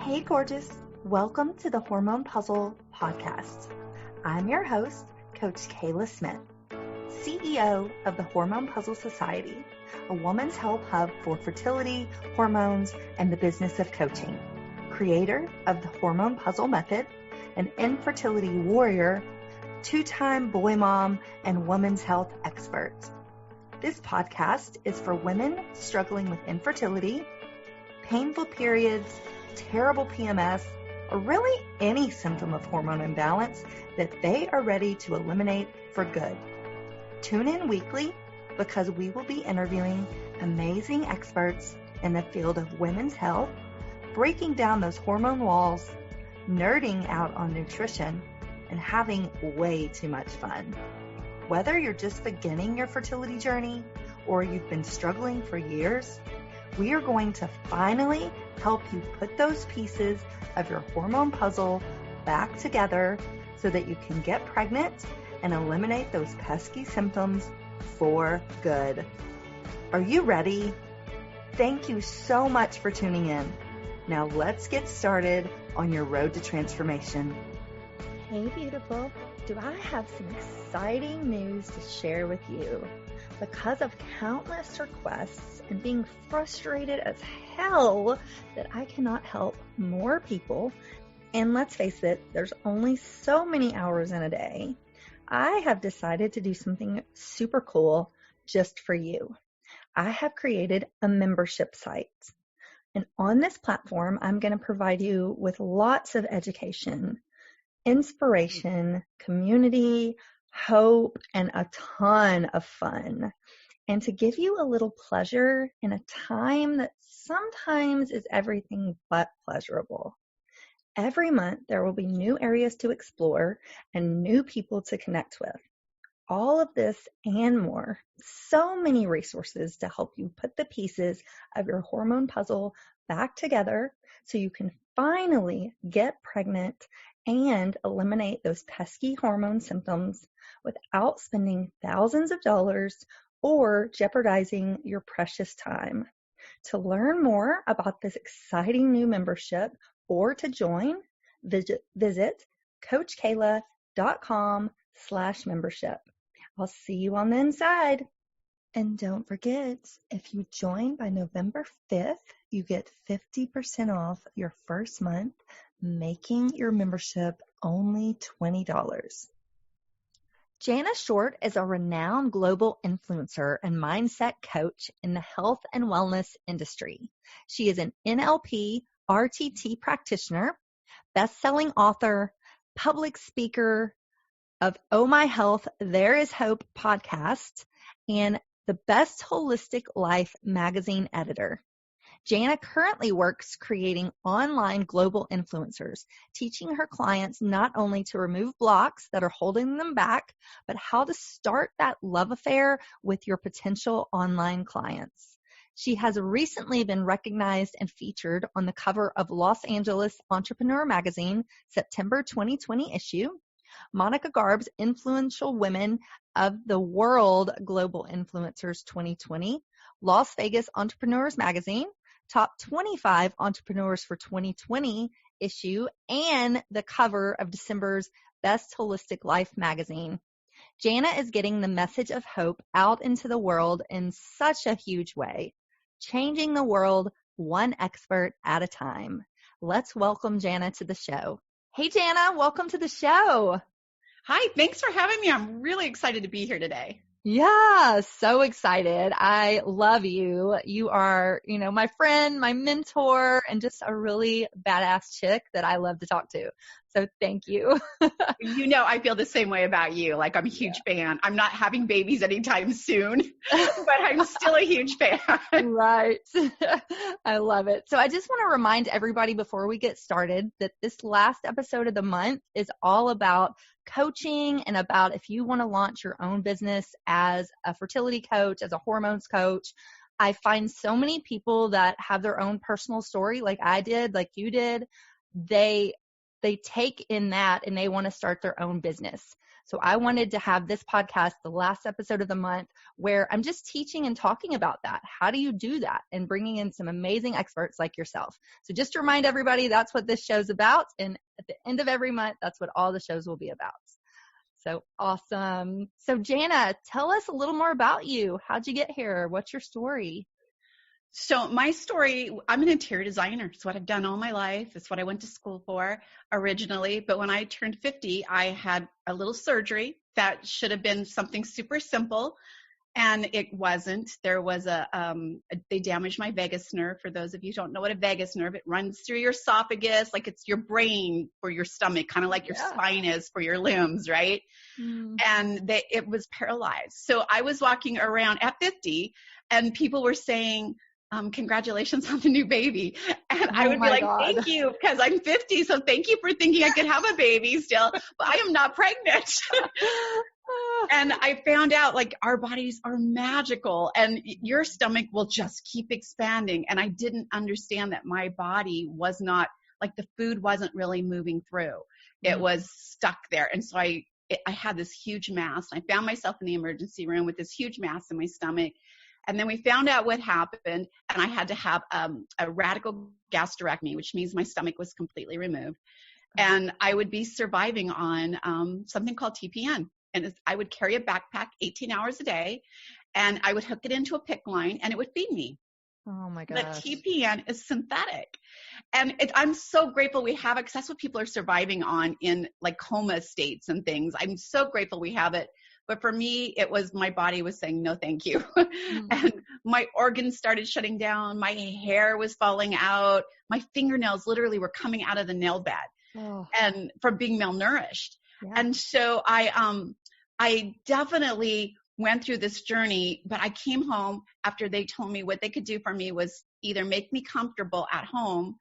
Hey, gorgeous. Welcome to the Hormone P.U.Z.Z.L.E Podcast. I'm your host, Coach Kayla Smith, CEO of the Hormone P.U.Z.Z.L Society, a woman's health hub for fertility, hormones, and the business of coaching, creator of the Hormone P.U.Z.Z.L method, an infertility warrior, two-time boy mom, and women's health expert. This podcast is for women struggling with infertility, painful periods, terrible PMS, or really any symptom of hormone imbalance that they are ready to eliminate for good. Tune in weekly because we will be interviewing amazing experts in the field of women's health, breaking down those hormone walls, nerding out on nutrition, and having way too much fun. Whether you're just beginning your fertility journey or you've been struggling for years, we are going to finally help you put those pieces of your hormone puzzle back together so that you can get pregnant and eliminate those pesky symptoms for good. Are you ready? Thank you so much for tuning in. Now let's get started on your road to transformation. Hey, beautiful. Do I have some exciting news to share with you? Because of countless requests and being frustrated as hell that I cannot help more people, and let's face it, there's only so many hours in a day, I have decided to do something super cool just for you. I have created a membership site. And on this platform, I'm going to provide you with lots of education, inspiration, community, hope, and a ton of fun. And to give you a little pleasure in a time that sometimes is everything but pleasurable. Every month, there will be new areas to explore and new people to connect with. All of this and more. So many resources to help you put the pieces of your hormone puzzle back together so you can finally get pregnant and eliminate those pesky hormone symptoms without spending thousands of dollars or jeopardizing your precious time. To learn more about this exciting new membership or to join, visit coachkayla.com/membership. I'll see you on the inside. And don't forget, if you join by November 5th, you get 50% off your first month, making your membership only $20. Jana Short is a renowned global influencer and mindset coach in the health and wellness industry. She is an NLP RTT practitioner, best-selling author, public speaker of Oh My Health, There Is Hope podcast, and the Best Holistic Life magazine editor. Jana currently works creating online global influencers, teaching her clients not only to remove blocks that are holding them back, but how to start that love affair with your potential online clients. She has recently been recognized and featured on the cover of Los Angeles Entrepreneur magazine, September 2020 issue, Monica Garb's Influential Women of the World Global Influencers 2020, Las Vegas Entrepreneurs magazine, Top 25 Entrepreneurs for 2020 issue, and the cover of December's Best Holistic Life magazine. Jana is getting the message of hope out into the world in such a huge way, changing the world one expert at a time. Let's welcome Jana to the show. Hey, Jana, welcome to the show. Hi, thanks for having me. I'm really excited to be here today. Yeah, so excited. I love you. You are, my friend, my mentor, and just a really badass chick that I love to talk to. So thank you. I feel the same way about you. Like, I'm a huge fan. I'm not having babies anytime soon, but I'm still a huge fan. Right. I love it. So I just want to remind everybody before we get started that this last episode of the month is all about coaching and about if you want to launch your own business as a fertility coach, as a hormones coach. I find so many people that have their own personal story like I did, like you did. They take in that and they want to start their own business. So I wanted to have this podcast, the last episode of the month, where I'm just teaching and talking about that. How do you do that? And bringing in some amazing experts like yourself. So just to remind everybody, that's what this show's about. And at the end of every month, that's what all the shows will be about. So awesome. So Jana, tell us a little more about you. How'd you get here? What's your story? So my story, I'm an interior designer. It's what I've done all my life. It's what I went to school for originally. But when I turned 50, I had a little surgery that should have been something super simple. And it wasn't. There was they damaged my vagus nerve. For those of you who don't know what a vagus nerve, it runs through your esophagus, like it's your brain for your stomach, kind of like your spine is for your limbs, right? And it was paralyzed. So I was walking around at 50 and people were saying, congratulations on the new baby. And I would be like, God. Thank you, because I'm 50. So thank you for thinking I could have a baby still, but I am not pregnant. And I found out like our bodies are magical and your stomach will just keep expanding. And I didn't understand that my body was not, like the food wasn't really moving through. It was stuck there. And so I had this huge mass. I found myself in the emergency room with this huge mass in my stomach. And then we found out what happened, and I had to have a radical gastrectomy, which means my stomach was completely removed. And I would be surviving on something called TPN. And I would carry a backpack 18 hours a day, and I would hook it into a PICC line, and it would feed me. Oh, my gosh. But TPN is synthetic. And I'm so grateful we have it, because that's what people are surviving on in like coma states and things. I'm so grateful we have it. But for me, it was my body was saying, no, thank you. And my organs started shutting down. My hair was falling out. My fingernails literally were coming out of the nail bed and from being malnourished. Yeah. And so I definitely went through this journey, but I came home after they told me what they could do for me was either make me comfortable at home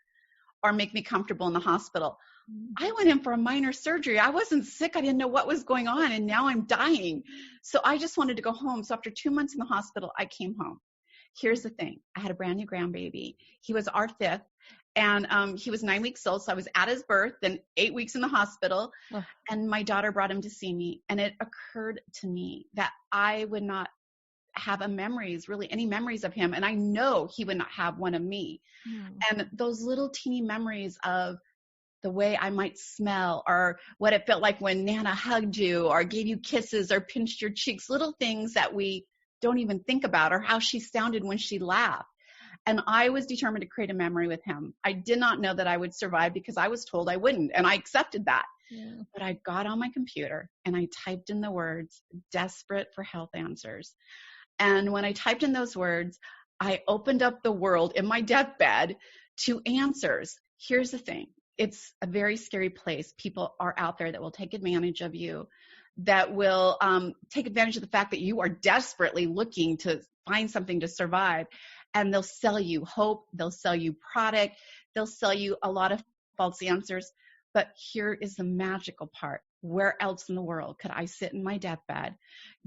or make me comfortable in the hospital. I went in for a minor surgery. I wasn't sick. I didn't know what was going on, and now I'm dying. So I just wanted to go home. So after 2 months in the hospital, I came home. Here's the thing. I had a brand new grandbaby. He was our fifth, and he was 9 weeks old. So I was at his birth, then 8 weeks in the hospital, and my daughter brought him to see me. And it occurred to me that I would not have any memories of him. And I know he would not have one of me. And those little teeny memories of the way I might smell or what it felt like when Nana hugged you or gave you kisses or pinched your cheeks, little things that we don't even think about, or how she sounded when she laughed. And I was determined to create a memory with him. I did not know that I would survive because I was told I wouldn't, and I accepted that. Yeah. But I got on my computer and I typed in the words, desperate for health answers. And when I typed in those words, I opened up the world in my deathbed to answers. Here's the thing. It's a very scary place. People are out there that will take advantage of you, that will take advantage of the fact that you are desperately looking to find something to survive. And they'll sell you hope. They'll sell you product. They'll sell you a lot of false answers. But here is the magical part. Where else in the world could I sit in my deathbed,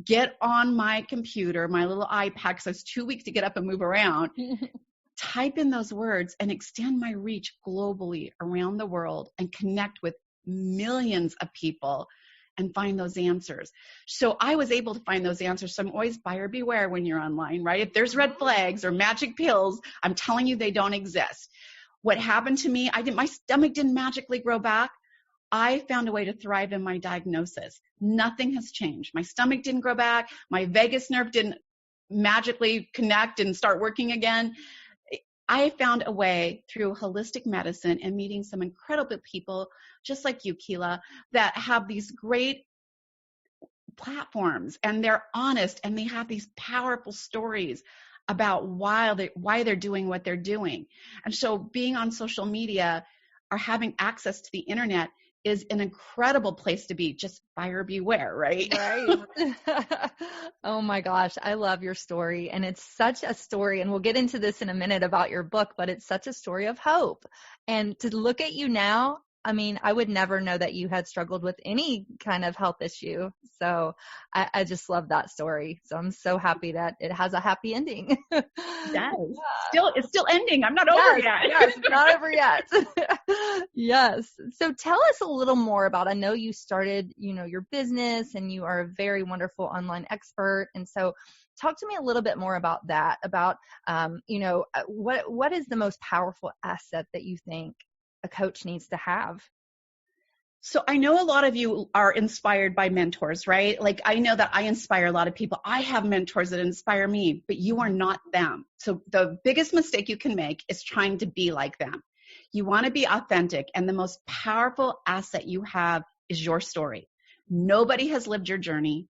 get on my computer, my little iPad, because I was too weak to get up and move around, type in those words and extend my reach globally around the world and connect with millions of people and find those answers. So I was able to find those answers. So I'm always buyer beware when you're online, right? If there's red flags or magic pills, I'm telling you they don't exist. What happened to me, my stomach didn't magically grow back. I found a way to thrive in my diagnosis. Nothing has changed. My stomach didn't grow back. My vagus nerve didn't magically connect and start working again. I found a way through holistic medicine and meeting some incredible people, just like you, Keela, that have these great platforms, and they're honest, and they have these powerful stories about why they're doing what they're doing. And so being on social media or having access to the internet is an incredible place to be. Just buyer beware, right? Right. Oh my gosh. I love your story. And it's such a story, and we'll get into this in a minute about your book, but it's such a story of hope. And to look at you now, I mean, I would never know that you had struggled with any kind of health issue. So I just love that story. So I'm so happy that it has a happy ending. Yes. It's still ending. I'm not over yet. Yes, not over yet. Yes. So tell us a little more about, I know you started, your business and you are a very wonderful online expert. And so talk to me a little bit more about that, about, what is the most powerful asset that you think a coach needs to have? So I know a lot of you are inspired by mentors, right? Like I know that I inspire a lot of people. I have mentors that inspire me, but you are not them. So the biggest mistake you can make is trying to be like them. You want to be authentic, and the most powerful asset you have is your story. Nobody has lived your journey.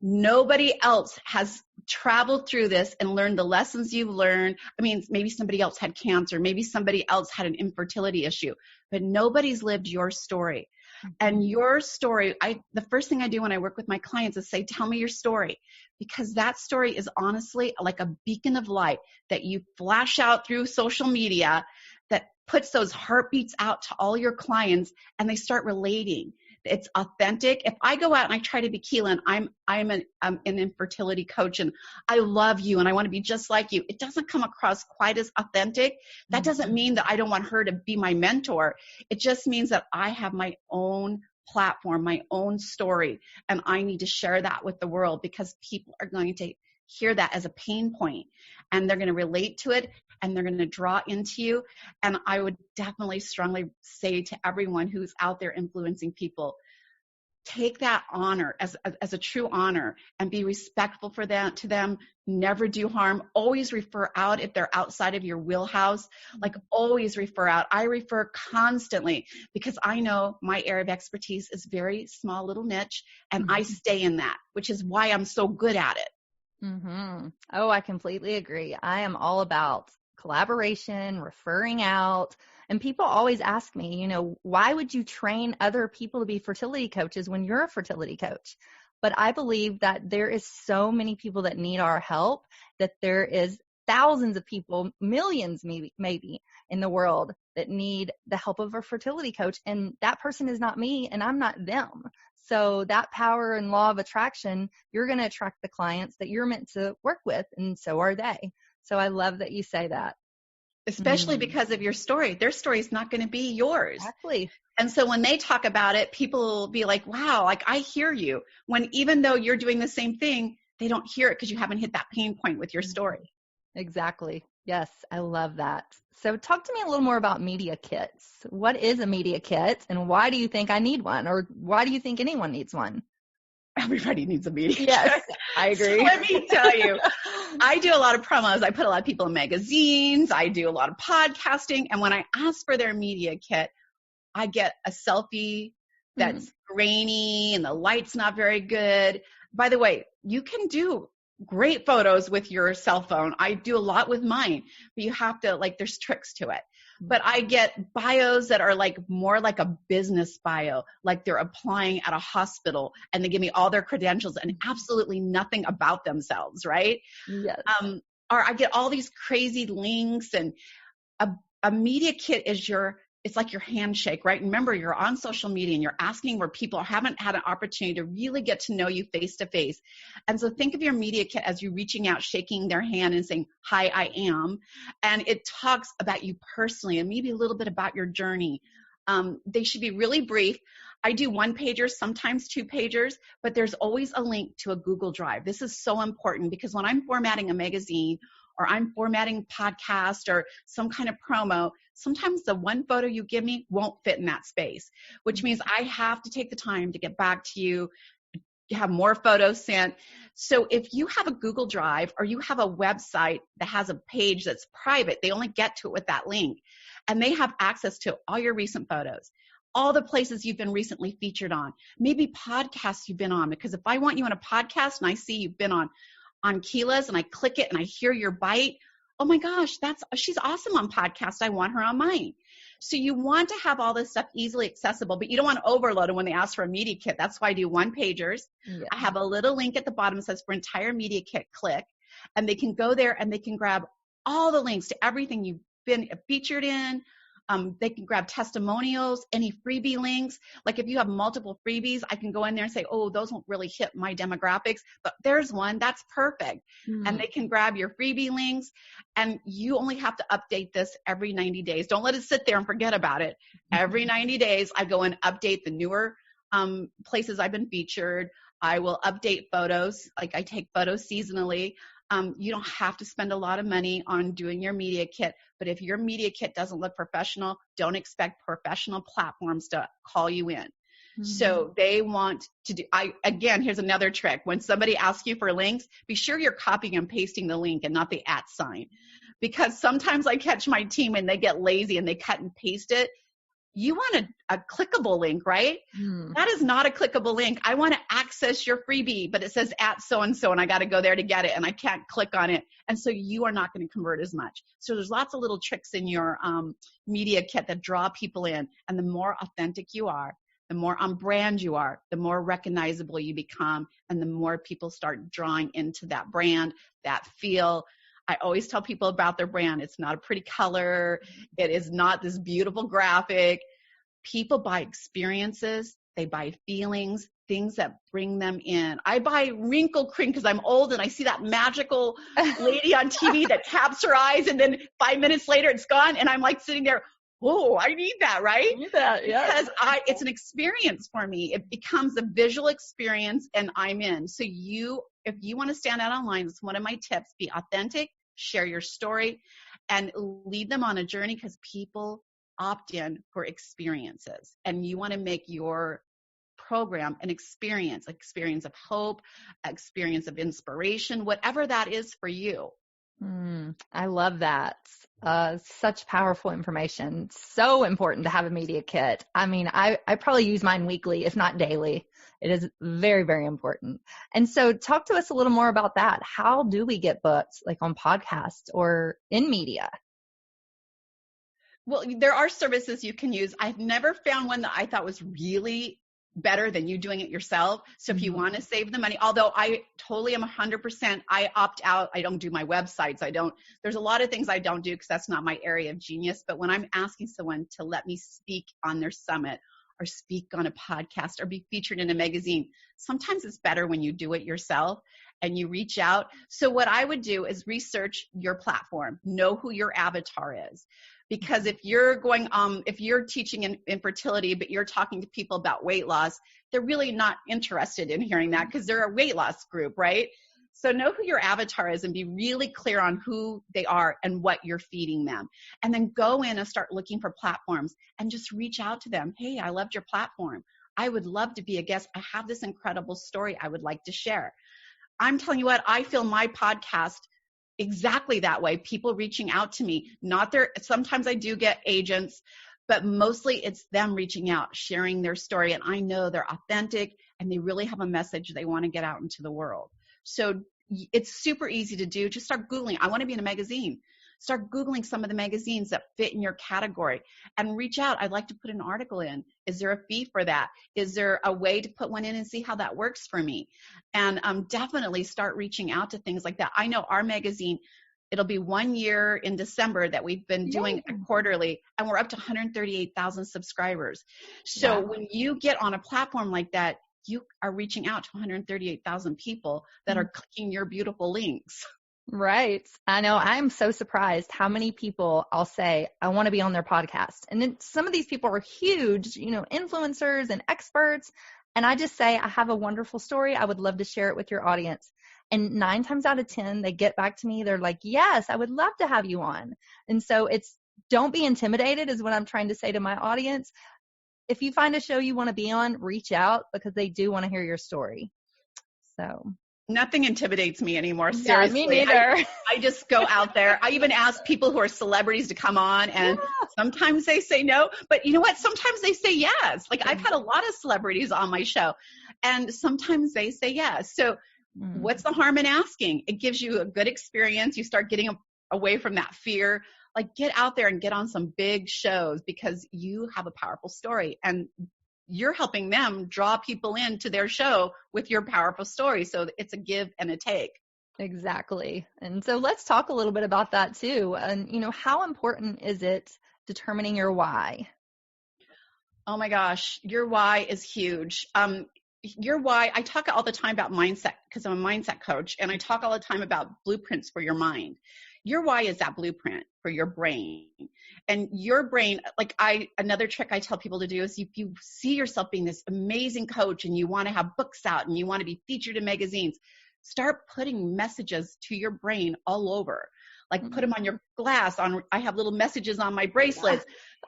Nobody else has traveled through this and learned the lessons you've learned. I mean, maybe somebody else had cancer. Maybe somebody else had an infertility issue, but nobody's lived your story. And your story, the first thing I do when I work with my clients is say, tell me your story, because that story is honestly like a beacon of light that you flash out through social media that puts those heartbeats out to all your clients, and they start relating. It's authentic. If I go out and I try to be Keelan, I'm an infertility coach and I love you and I want to be just like you, it doesn't come across quite as authentic. That doesn't mean that I don't want her to be my mentor. It just means that I have my own platform, my own story, and I need to share that with the world, because people are going to hear that as a pain point and they're going to relate to it and they're going to draw into you. And I would definitely strongly say to everyone who's out there influencing people, take that honor as a true honor and be respectful for them, to them. Never do harm. Always refer out if they're outside of your wheelhouse. Like always refer out. I refer constantly because I know my area of expertise is very small little niche, and I stay in that, which is why I'm so good at it. Mm-hmm. Oh, I completely agree. I am all about collaboration, referring out. And people always ask me, why would you train other people to be fertility coaches when you're a fertility coach? But I believe that there is so many people that need our help, that there is thousands of people, millions maybe in the world that need the help of a fertility coach. And that person is not me and I'm not them. So that power and law of attraction, you're going to attract the clients that you're meant to work with, and so are they. So I love that you say that. Especially because of your story. Their story is not going to be yours. Exactly. And so when they talk about it, people will be like, wow, like I hear you. When even though you're doing the same thing, they don't hear it because you haven't hit that pain point with your story. Exactly. Yes, I love that. So talk to me a little more about media kits. What is a media kit, and why do you think I need one, or why do you think anyone needs one? Everybody needs a media kit. Yes, I agree. So let me tell you, I do a lot of promos. I put a lot of people in magazines. I do a lot of podcasting. And when I ask for their media kit, I get a selfie that's grainy and the light's not very good. By the way, you can do great photos with your cell phone. I do a lot with mine, but you have to, there's tricks to it. But I get bios that are more like a business bio, like they're applying at a hospital and they give me all their credentials and absolutely nothing about themselves, right? Yes. Or I get all these crazy links, and a media kit is it's like your handshake, right? Remember, you're on social media and you're asking where people haven't had an opportunity to really get to know you face to face. And so think of your media kit as you reaching out, shaking their hand and saying, hi, I am. And it talks about you personally and maybe a little bit about your journey. They should be really brief. I do 1-pagers, sometimes 2-pagers, but there's always a link to a Google Drive. This is so important because when I'm formatting a magazine or I'm formatting podcast or some kind of promo, sometimes the one photo you give me won't fit in that space, which means I have to take the time to get back to you, have more photos sent. So if you have a Google Drive or you have a website that has a page that's private, they only get to it with that link, and they have access to all your recent photos, all the places you've been recently featured on, maybe podcasts you've been on, because if I want you on a podcast and I see you've been on Keela's and I click it and I hear your bite, oh my gosh, she's awesome on podcast. I want her on mine. So you want to have all this stuff easily accessible, but you don't want to overload it when they ask for a media kit. That's why I do 1-pagers. Yeah. I have a little link at the bottom that says for entire media kit, click, and they can go there and they can grab all the links to everything you've been featured in, They can grab testimonials, any freebie links. Like if you have multiple freebies, I can go in there and say, oh, those won't really hit my demographics, but there's one that's perfect. And they can grab your freebie links, and you only have to update this every 90 days. Don't let it sit there and forget about it. Every 90 days, I go and update the newer places I've been featured. I will update photos. Like I take photos seasonally. You don't have to spend a lot of money on doing your media kit, but if your media kit doesn't look professional, don't expect professional platforms to call you in. So they want to do, again, here's another trick. When somebody asks you for links, be sure you're copying and pasting the link and not the @ sign. Because sometimes I catch my team and they get lazy and they cut and paste it. You want a clickable link, right? That is not a clickable link. I want to access your freebie, but it says @ so-and-so, and I got to go there to get it, and I can't click on it. And so you are not going to convert as much. So there's lots of little tricks in your media kit that draw people in. And the more authentic you are, the more on brand you are, the more recognizable you become, and the more people start drawing into that brand, that feel. I always tell people about their brand. It's not a pretty color. It is not this beautiful graphic. People buy experiences. They buy feelings, things that bring them in. I buy wrinkle cream because I'm old and I see that magical lady on TV that taps her eyes and then 5 minutes later it's gone. And I'm like sitting there, whoa, I need that, right? Need that, yeah. Because it's an experience for me. It becomes a visual experience and I'm in. So if you want to stand out online, it's one of my tips. Be authentic, share your story, and lead them on a journey, because people opt in for experiences. And you want to make your program an experience of hope, experience of inspiration, whatever that is for you. I love that. Such powerful information. So important to have a media kit. I mean, I probably use mine weekly, if not daily. It is very, very important. And so talk to us a little more about that. How do we get booked, like on podcasts or in media? Well, there are services you can use. I've never found one that I thought was really better than you doing it yourself. So if you want to save the money, although I totally am 100%, I opt out. I don't do my websites. There's a lot of things I don't do because that's not my area of genius. But when I'm asking someone to let me speak on their summit or speak on a podcast or be featured in a magazine, sometimes it's better when you do it yourself and you reach out. So what I would do is research your platform, know who your avatar is. Because if you're teaching in fertility, but you're talking to people about weight loss, they're really not interested in hearing that because they're a weight loss group, right? So know who your avatar is and be really clear on who they are and what you're feeding them. And then go in and start looking for platforms and just reach out to them. Hey, I loved your platform. I would love to be a guest. I have this incredible story I would like to share. I'm telling you what, I feel my podcast exactly that way. People reaching out to me, sometimes I do get agents, but mostly it's them reaching out, sharing their story. And I know they're authentic and they really have a message they want to get out into the world. So it's super easy to do. Just start Googling. I want to be in a magazine. Start Googling some of the magazines that fit in your category and reach out. I'd like to put an article in. Is there a fee for that? Is there a way to put one in and see how that works for me? And definitely start reaching out to things like that. I know our magazine, it'll be 1 year in December that we've been doing quarterly, and we're up to 138,000 subscribers. So when you get on a platform like that, you are reaching out to 138,000 people that are clicking your beautiful links. Right. I know. I'm so surprised how many people I'll say, I want to be on their podcast. And then some of these people are huge, influencers and experts. And I just say, I have a wonderful story. I would love to share it with your audience. And 9 times out of 10, they get back to me. They're like, yes, I would love to have you on. And so don't be intimidated is what I'm trying to say to my audience. If you find a show you want to be on, reach out because they do want to hear your story. So. Nothing intimidates me anymore. Seriously. Yeah, me neither. I just go out there. I even ask people who are celebrities to come on, and sometimes they say no, but you know what? Sometimes they say yes. Like I've had a lot of celebrities on my show, and sometimes they say yes. So what's the harm in asking? It gives you a good experience. You start getting away from that fear. Like get out there and get on some big shows because you have a powerful story, and you're helping them draw people into their show with your powerful story. So it's a give and a take. Exactly. And so let's talk a little bit about that too. And, how important is it determining your why? Oh my gosh, your why is huge. Your why, I talk all the time about mindset because I'm a mindset coach, and I talk all the time about blueprints for your mind. Your why is that blueprint for your brain. And your brain, another trick I tell people to do is if you see yourself being this amazing coach and you want to have books out and you want to be featured in magazines, start putting messages to your brain all over. Like put them on your glass. I have little messages on my bracelets.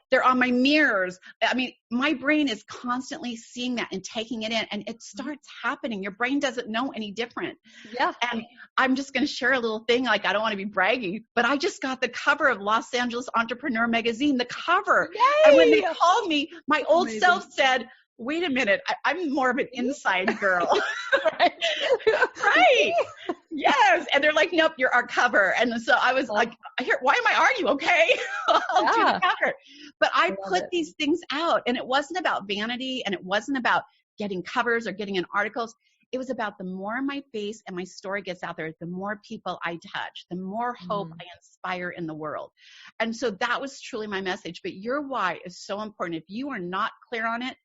They're on my mirrors. I mean, my brain is constantly seeing that and taking it in, and it starts happening. Your brain doesn't know any different. Yeah. And I'm just going to share a little thing. Like, I don't want to be braggy, but I just got the cover of Los Angeles Entrepreneur magazine, the cover. Yay! And when they called me, my old self said, wait a minute, I'm more of an inside girl. Right. Yes. And they're like, nope, you're our cover. And so I was like, are you okay? I'll do the cover. But I put these things out, and it wasn't about vanity, and it wasn't about getting covers or getting in articles. It was about the more my face and my story gets out there, the more people I touch, the more hope I inspire in the world. And so that was truly my message. But your why is so important. If you are not clear on it,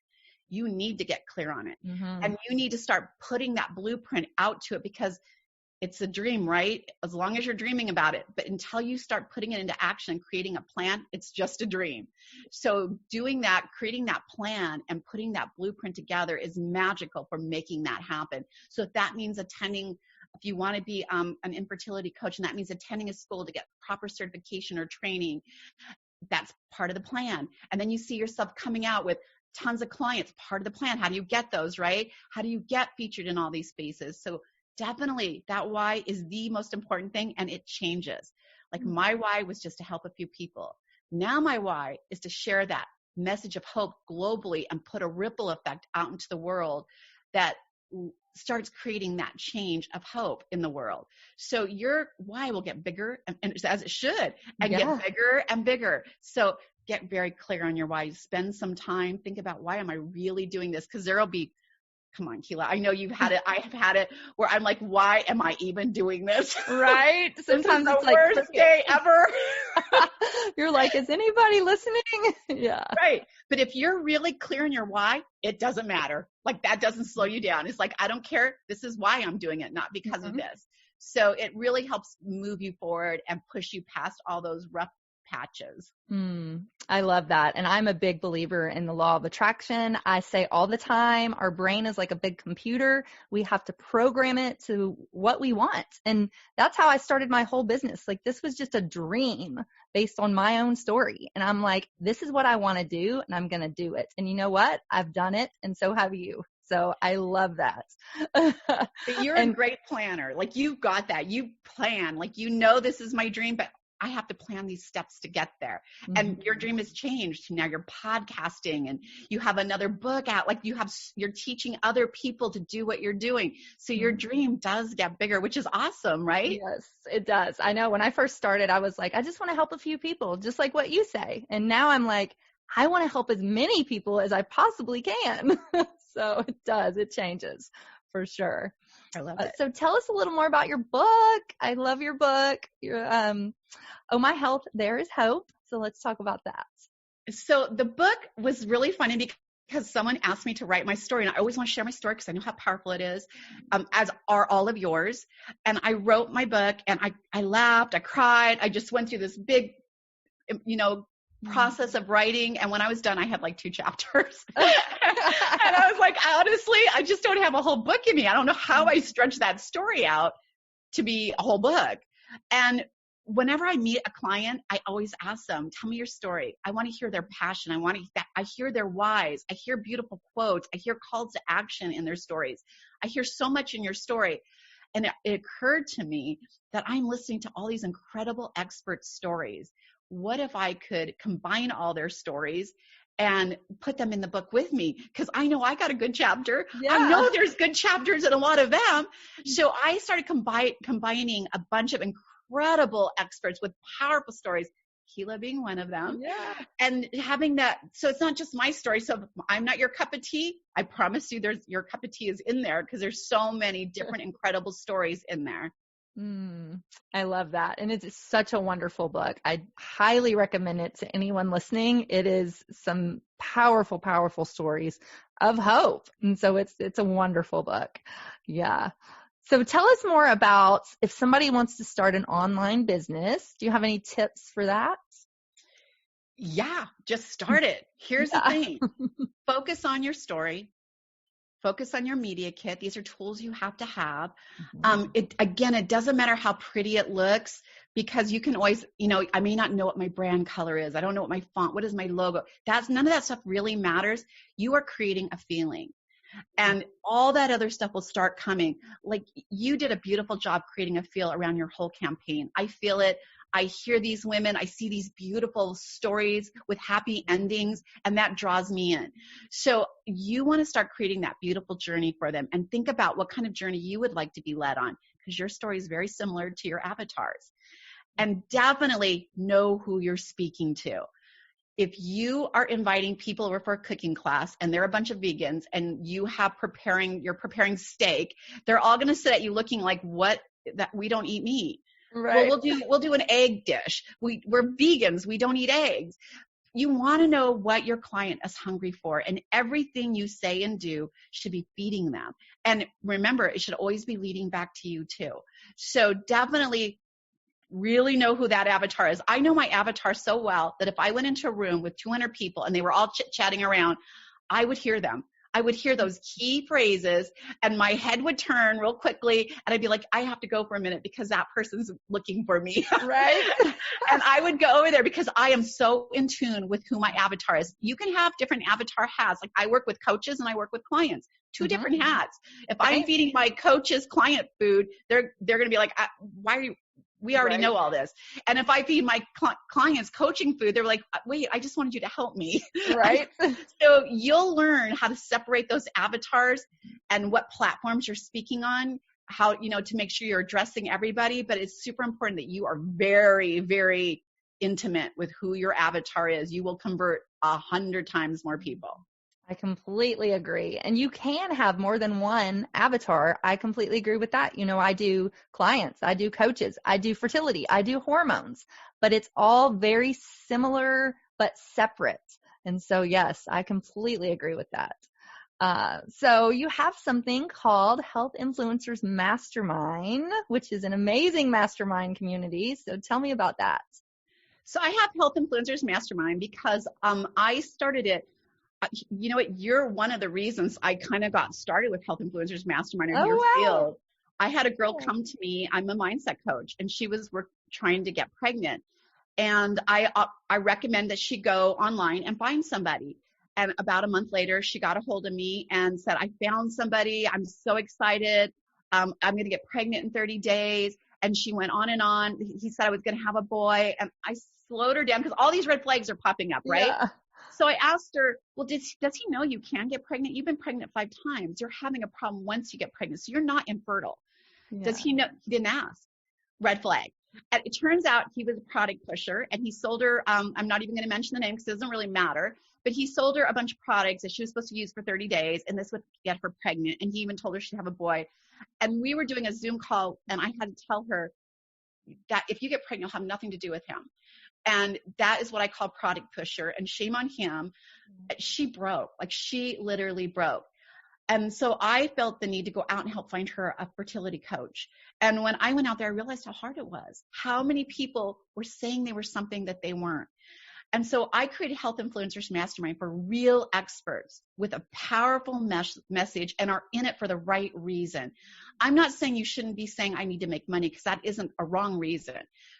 you need to get clear on it. And you need to start putting that blueprint out to it, because it's a dream, right? As long as you're dreaming about it. But until you start putting it into action and creating a plan, it's just a dream. So doing that, creating that plan and putting that blueprint together is magical for making that happen. So if that means if you want to be an infertility coach, and that means attending a school to get proper certification or training, that's part of the plan. And then you see yourself coming out with tons of clients, part of the plan. How do you get those, right? How do you get featured in all these spaces? So definitely that why is the most important thing, and it changes. Like my why was just to help a few people. Now my why is to share that message of hope globally and put a ripple effect out into the world that starts creating that change of hope in the world. So your why will get bigger, and as it should, and get bigger and bigger. So get very clear on your why. Spend some time, think about, why am I really doing this? Because there'll be, come on, Keela, I know you've had it. I have had it where I'm like, why am I even doing this? Right. Sometimes this is it's the worst day ever. You're like, is anybody listening? Yeah. Right. But if you're really clear on your why, it doesn't matter. Like, that doesn't slow you down. It's like, I don't care. This is why I'm doing it, not because of this. So it really helps move you forward and push you past all those rough patches. I love that. And I'm a big believer in the law of attraction. I say all the time, our brain is like a big computer. We have to program it to what we want. And that's how I started my whole business. Like, this was just a dream based on my own story. And I'm like, this is what I want to do, and I'm going to do it. And you know what? I've done it, and so have you. So I love that. But you're a great planner. Like, you've got that. You plan. Like, this is my dream, but I have to plan these steps to get there. And your dream has changed. Now you're podcasting, and you have another book out. Like, you're teaching other people to do what you're doing. So your dream does get bigger, which is awesome, right? Yes, it does. I know when I first started, I was like, I just want to help a few people, just like what you say. And now I'm like, I want to help as many people as I possibly can. So it does. It changes for sure. I love it. So tell us a little more about your book. I love your book. Oh My Health, There Is Hope. So let's talk about that. So the book was really funny because someone asked me to write my story, and I always want to share my story because I know how powerful it is, as are all of yours. And I wrote my book, and I laughed, I cried. I just went through this big, process of writing. And when I was done, I had like 2 chapters. And I was like, honestly, I just don't have a whole book in me. I don't know how I stretched that story out to be a whole book. And whenever I meet a client, I always ask them, tell me your story. I want to hear their passion. I hear their whys. I hear beautiful quotes. I hear calls to action in their stories. I hear so much in your story. And it occurred to me that I'm listening to all these incredible expert stories. What if I could combine all their stories and put them in the book with me? Because I know I got a good chapter. Yeah. I know there's good chapters in a lot of them. So I started combining a bunch of incredible experts with powerful stories, Keela being one of them. Yeah. And having that, so it's not just my story. So if I'm not your cup of tea, I promise you your cup of tea is in there, because there's so many different incredible stories in there. I love that. And it's such a wonderful book. I highly recommend it to anyone listening. It is some powerful, powerful stories of hope. And so it's a wonderful book. Yeah. So tell us more about if somebody wants to start an online business. Do you have any tips for that? Yeah, just start it. Here's the thing. Focus on your story. Focus on your media kit. These are tools you have to have. It doesn't matter how pretty it looks, because you can always, I may not know what my brand color is. I don't know what my font, what is my logo. None of that stuff really matters. You are creating a feeling, and all that other stuff will start coming. Like, you did a beautiful job creating a feel around your whole campaign. I feel it. I hear these women, I see these beautiful stories with happy endings, and that draws me in. So you want to start creating that beautiful journey for them, and think about what kind of journey you would like to be led on, because your story is very similar to your avatars. And definitely know who you're speaking to. If you are inviting people over for a cooking class and they're a bunch of vegans, and you're preparing steak, they're all going to sit at you looking like, what, that we don't eat meat. Right. Well, we'll do an egg dish. We're vegans. We don't eat eggs. You want to know what your client is hungry for, and everything you say and do should be feeding them. And remember, it should always be leading back to you too. So definitely really know who that avatar is. I know my avatar so well that if I went into a room with 200 people and they were all chit-chatting around, I would hear them. I would hear those key phrases, and my head would turn real quickly, and I'd be like, I have to go for a minute because that person's looking for me. Right. And I would go over there because I am so in tune with who my avatar is. You can have different avatar hats. Like, I work with coaches and I work with clients. Two different hats. If I'm feeding my coach's client food, they're going to be like, why are you? We already know all this. And if I feed my clients coaching food, they're like, wait, I just wanted you to help me. Right. So you'll learn how to separate those avatars and what platforms you're speaking on, how, to make sure you're addressing everybody. But it's super important that you are very, very intimate with who your avatar is. You will convert 100 times more people. I completely agree. And you can have more than one avatar. I completely agree with that. I do clients, I do coaches, I do fertility, I do hormones, but it's all very similar but separate. And so, yes, I completely agree with that. So you have something called Health Influencers Mastermind, which is an amazing mastermind community. So tell me about that. So I have Health Influencers Mastermind because I started it. You know what? You're one of the reasons I kind of got started with Health Influencers Mastermind in your field. I had a girl come to me. I'm a mindset coach, and she was trying to get pregnant. And I recommend that she go online and find somebody. And about a month later, she got a hold of me and said, I found somebody. I'm so excited. I'm going to get pregnant in 30 days. And she went on and on. He said I was going to have a boy. And I slowed her down because all these red flags are popping up, right? Yeah. So I asked her, well, does he know you can get pregnant? You've been pregnant 5 times. You're having a problem once you get pregnant. So you're not infertile. Yeah. Does he know? He didn't ask. Red flag. And it turns out he was a product pusher, and he sold her, I'm not even going to mention the name because it doesn't really matter, but he sold her a bunch of products that she was supposed to use for 30 days, and this would get her pregnant. And he even told her she'd have a boy. And we were doing a Zoom call, and I had to tell her that if you get pregnant, you'll have nothing to do with him. And that is what I call product pusher, and shame on him. She broke, like she literally broke. And so I felt the need to go out and help find her a fertility coach. And when I went out there, I realized how hard it was. How many people were saying they were something that they weren't. And so I created Health Influencers Mastermind for real experts with a powerful message and are in it for the right reason. I'm not saying you shouldn't be saying I need to make money, because that isn't a wrong reason.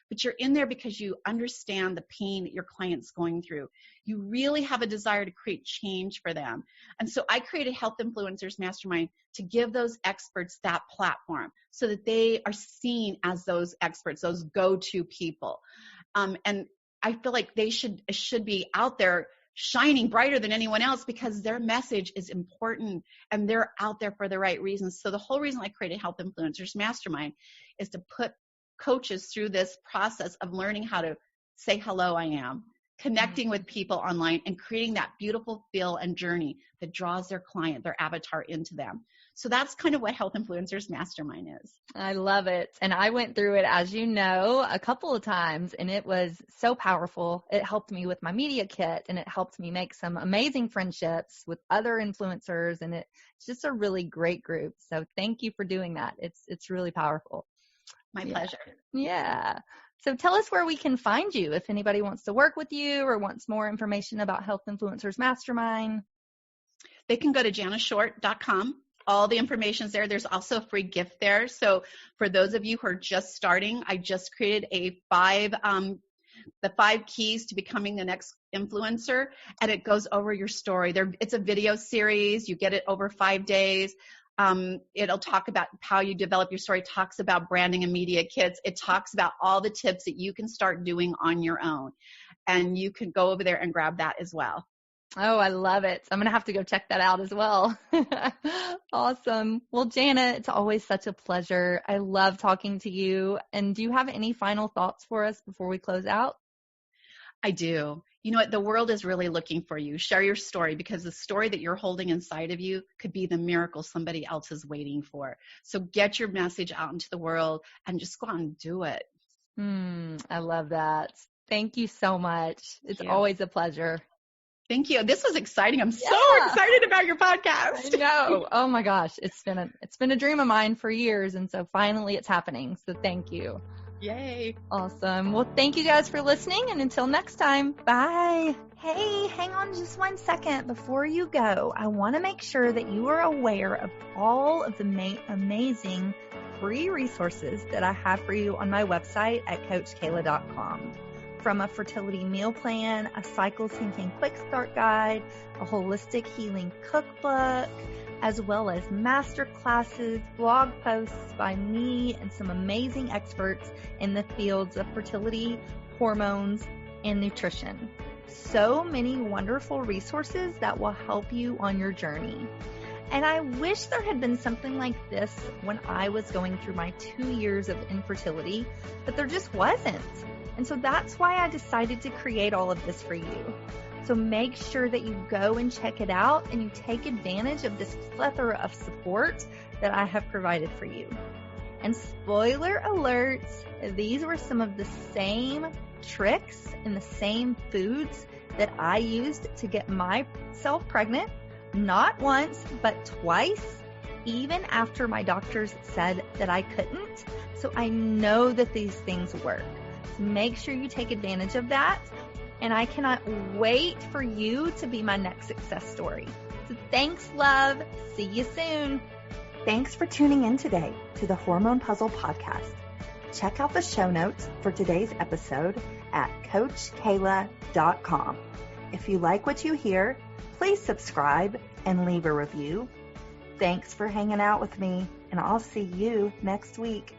But you're in there because you understand the pain that your client's going through. You really have a desire to create change for them. And so I created Health Influencers Mastermind to give those experts that platform so that they are seen as those experts, those go-to people. And I feel like they should be out there shining brighter than anyone else because their message is important and they're out there for the right reasons. So the whole reason I created Health Influencers Mastermind is to put coaches through this process of learning how to say, hello, I am. connecting with people online and creating that beautiful feel and journey that draws their client, their avatar into them. So that's kind of what Health Influencers Mastermind is. I love it. And I went through it, as you know, a couple of times, and it was so powerful. It helped me with my media kit, and it helped me make some amazing friendships with other influencers, and it's just a really great group. So thank you for doing that. It's really powerful. My pleasure. Yeah. So tell us where we can find you if anybody wants to work with you or wants more information about Health Influencers Mastermind. They can go to janashort.com. All the information is there. There's also a free gift there. So for those of you who are just starting, I just created the 5 keys to becoming the next influencer, and it goes over your story. It's a video series. You get it over 5 days. It'll talk about how you develop your story, talks about branding and media kits. It talks about all the tips that you can start doing on your own. And you can go over there and grab that as well. Oh, I love it. I'm going to have to go check that out as well. Awesome. Well, Jana, it's always such a pleasure. I love talking to you. And do you have any final thoughts for us before we close out? I do. You know what? The world is really looking for you. Share your story, because the story that you're holding inside of you could be the miracle somebody else is waiting for. So get your message out into the world and just go out and do it. I love that. Thank you so much. It's always a pleasure. Thank you. This was exciting. I'm so excited about your podcast. I know. Oh my gosh. It's been a dream of mine for years. And so finally it's happening. So thank you. Yay. Awesome. Well, thank you guys for listening. And until next time, bye. Hey, hang on just 1 second before you go. I want to make sure that you are aware of all of the amazing free resources that I have for you on my website at CoachKayla.com. From a fertility meal plan, a cycle syncing quick start guide, a holistic healing cookbook, as well as master classes, blog posts by me and some amazing experts in the fields of fertility, hormones, and nutrition. So many wonderful resources that will help you on your journey. And I wish there had been something like this when I was going through my 2 years of infertility, but there just wasn't. And so that's why I decided to create all of this for you. So make sure that you go and check it out and you take advantage of this plethora of support that I have provided for you. And spoiler alert, these were some of the same tricks and the same foods that I used to get myself pregnant, not once, but twice, even after my doctors said that I couldn't. So I know that these things work. Make sure you take advantage of that. And I cannot wait for you to be my next success story. So thanks, love. See you soon. Thanks for tuning in today to the Hormone P.U.Z.Z.L.E Podcast. Check out the show notes for today's episode at CoachKayla.com. If you like what you hear, please subscribe and leave a review. Thanks for hanging out with me, and I'll see you next week.